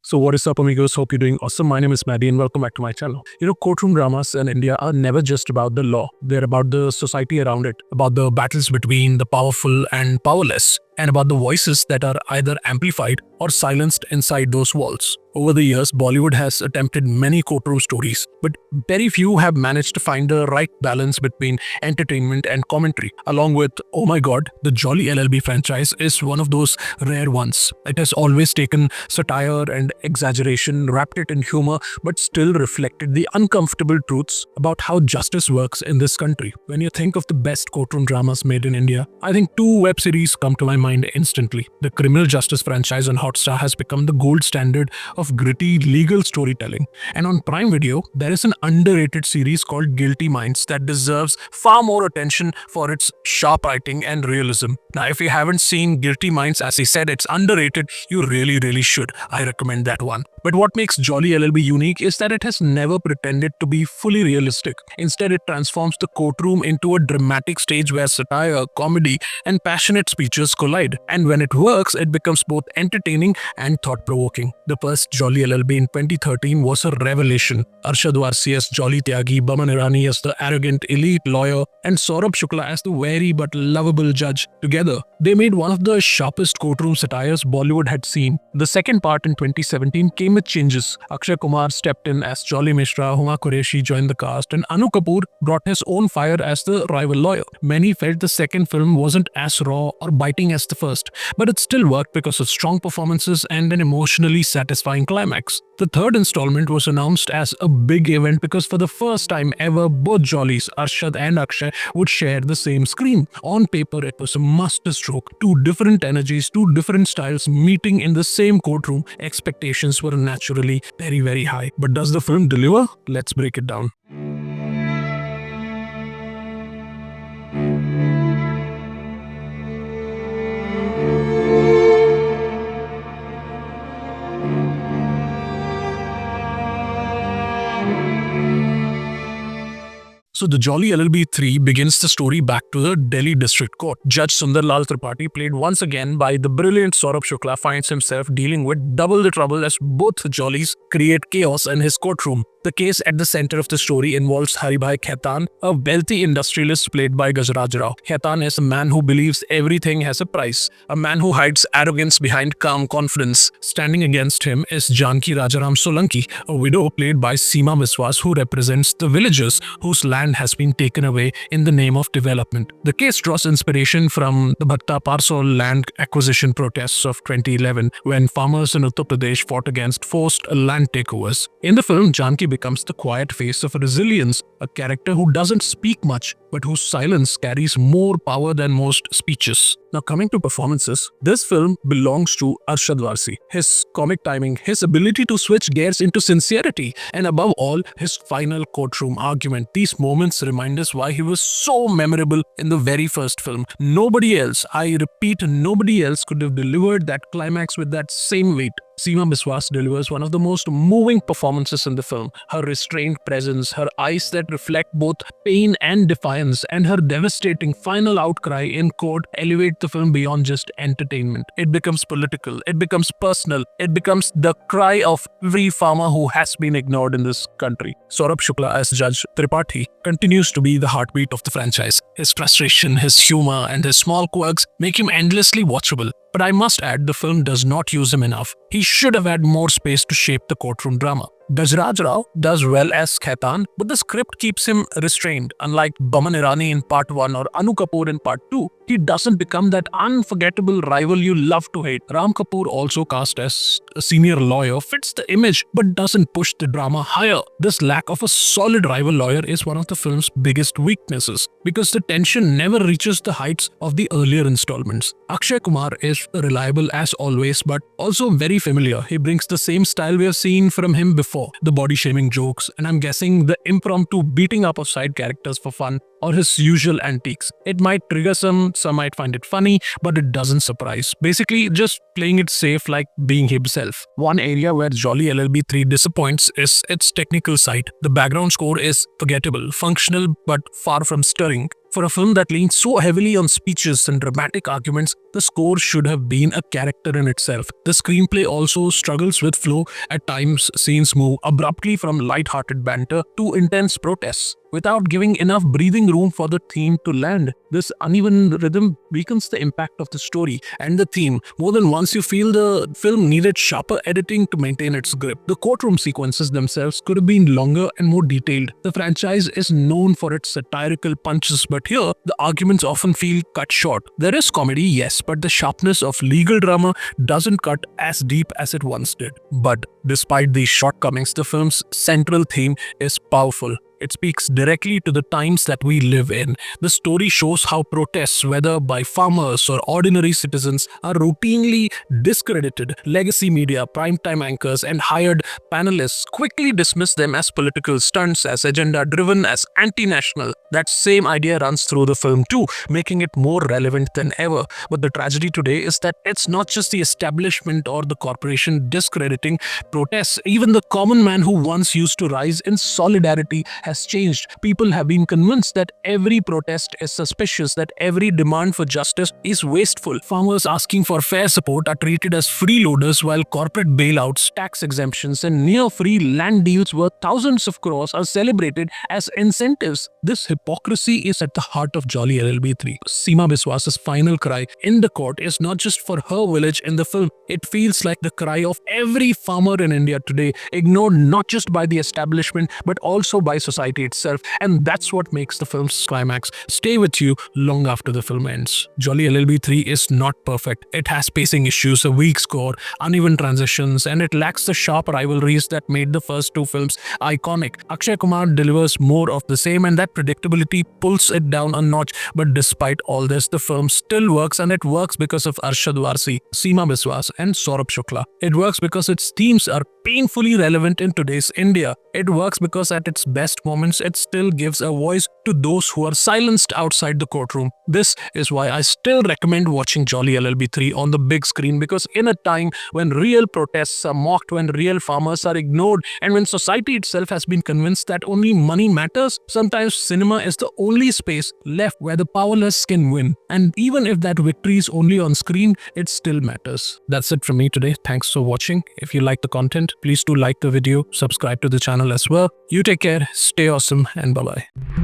So what is up, amigos? Hope you're doing awesome. My name is Maddie and welcome back to my channel. Courtroom dramas in India are never just about the law. They're about the society around it, about the battles between the powerful and powerless, and about the voices that are either amplified or silenced inside those walls. Over the years, Bollywood has attempted many courtroom stories, but very few have managed to find the right balance between entertainment and commentary. Along with, oh my god, the Jolly LLB franchise is one of those rare ones. It has always taken satire and exaggeration, wrapped it in humor, but still reflected the uncomfortable truths about how justice works in this country. When you think of the best courtroom dramas made in India, I think two web series come to my mind instantly. The Criminal Justice franchise on Hotstar has become the gold standard of gritty legal storytelling. And on Prime Video, there is an underrated series called Guilty Minds that deserves far more attention for its sharp writing and realism. Now, if you haven't seen Guilty Minds, as I said, it's underrated, you really should. I recommend that one. But what makes Jolly LLB unique is that it has never pretended to be fully realistic. Instead, it transforms the courtroom into a dramatic stage where satire, comedy, and passionate speeches collide. And when it works, it becomes both entertaining and thought-provoking. The first Jolly LLB in 2013 was a revelation. Arshad Warsi as Jolly Tyagi, Boman Irani as the arrogant elite lawyer, and Saurabh Shukla as the wary but lovable judge. Together, they made one of the sharpest courtroom satires Bollywood had seen. The second part in 2017 came with changes. Akshay Kumar stepped in as Jolly Mishra, Huma Qureshi joined the cast, and Anu Kapoor brought his own fire as the rival lawyer. Many felt the second film wasn't as raw or biting as the first, but it still worked because of strong performances and an emotionally satisfying climax. The third installment was announced as a big event because for the first time ever, both Jollies, Arshad and Akshay, would share the same screen. On paper, it was a masterstroke. Two different energies, two different styles meeting in the same courtroom. Expectations were naturally very high. But does the film deliver? Let's break it down. So the Jolly LLB 3 begins the story back to the Delhi District Court. Judge Sundarlal Tripathi, played once again by the brilliant Saurabh Shukla, finds himself dealing with double the trouble as both Jollies create chaos in his courtroom. The case at the center of the story involves Haribhai Khaitan, a wealthy industrialist played by Gajraj Rao. Khaitan is a man who believes everything has a price, a man who hides arrogance behind calm confidence. Standing against him is Janki Rajaram Solanki, a widow played by Seema Biswas, who represents the villagers whose land has been taken away in the name of development. The case draws inspiration from the Bhatta Parsol land acquisition protests of 2011, when farmers in Uttar Pradesh fought against forced land takeovers. In the film, Janki becomes the quiet face of resilience, a character who doesn't speak much, but whose silence carries more power than most speeches. Now, coming to performances, this film belongs to Arshad Warsi. His comic timing, his ability to switch gears into sincerity, and above all, his final courtroom argument. These moments remind us why he was so memorable in the very first film. Nobody else, I repeat, nobody else could have delivered that climax with that same weight. Seema Biswas delivers one of the most moving performances in the film. Her restrained presence, her eyes that reflect both pain and defiance, and her devastating final outcry in court elevate the film beyond just entertainment. It becomes political, it becomes personal, it becomes the cry of every farmer who has been ignored in this country. Saurabh Shukla as Judge Tripathi continues to be the heartbeat of the franchise. His frustration, his humor, and his small quirks make him endlessly watchable. But I must add, the film does not use him enough. He should have had more space to shape the courtroom drama. Gajraj Rao does well as Khaitan, but the script keeps him restrained. Unlike Boman Irani in part 1 or Anu Kapoor in part 2, he doesn't become that unforgettable rival you love to hate. Ram Kapoor, also cast as a senior lawyer, fits the image but doesn't push the drama higher. This lack of a solid rival lawyer is one of the film's biggest weaknesses because the tension never reaches the heights of the earlier installments. Akshay Kumar is reliable as always, but also very familiar. He brings the same style we have seen from him before. The body-shaming jokes, and I'm guessing the impromptu beating up of side characters for fun, or his usual antics. It might trigger some might find it funny, but it doesn't surprise. Basically, just playing it safe like being himself. One area where Jolly LLB 3 disappoints is its technical side. The background score is forgettable, functional, but far from stirring. For a film that leans so heavily on speeches and dramatic arguments, the score should have been a character in itself. The screenplay also struggles with flow. At times, scenes move abruptly from light-hearted banter to intense protests without giving enough breathing room for the theme to land. This uneven rhythm weakens the impact of the story and the theme. More than once, you feel the film needed sharper editing to maintain its grip. The courtroom sequences themselves could have been longer and more detailed. The franchise is known for its satirical punches, but here, the arguments often feel cut short. There is comedy, yes, but the sharpness of legal drama doesn't cut as deep as it once did. But despite these shortcomings, the film's central theme is powerful. It speaks directly to the times that we live in. The story shows how protests, whether by farmers or ordinary citizens, are routinely discredited. Legacy media, primetime anchors, and hired panelists quickly dismiss them as political stunts, as agenda-driven, as anti-national. That same idea runs through the film too, making it more relevant than ever. But the tragedy today is that it's not just the establishment or the corporation discrediting protests. Even the common man who once used to rise in solidarity has changed. People have been convinced that every protest is suspicious, that every demand for justice is wasteful. Farmers asking for fair support are treated as freeloaders, while corporate bailouts, tax exemptions, and near-free land deals worth thousands of crores are celebrated as incentives. This hypocrisy is at the heart of Jolly LLB 3. Seema Biswas's final cry in the court is not just for her village in the film. It feels like the cry of every farmer in India today, ignored not just by the establishment but also by society itself, and that's what makes the film's climax stay with you long after the film ends. Jolly LLB 3 is not perfect. It has pacing issues, a weak score, uneven transitions, and it lacks the sharp rivalries that made the first two films iconic. Akshay Kumar delivers more of the same, and that predictability pulls it down a notch. But despite all this, the film still works, and it works because of Arshad Warsi, Seema Biswas, and Saurabh Shukla. It works because its themes are painfully relevant in today's India. It works because at its best moments, it still gives a voice to those who are silenced outside the courtroom. This is why I still recommend watching Jolly LLB 3 on the big screen, because in a time when real protests are mocked, when real farmers are ignored, and when society itself has been convinced that only money matters, sometimes cinema is the only space left where the powerless can win. And even if that victory is only on screen, it still matters. That's it from me today. Thanks for watching. If you like the content, please do like the video, subscribe to the channel as well. You take care, stay awesome, and bye-bye.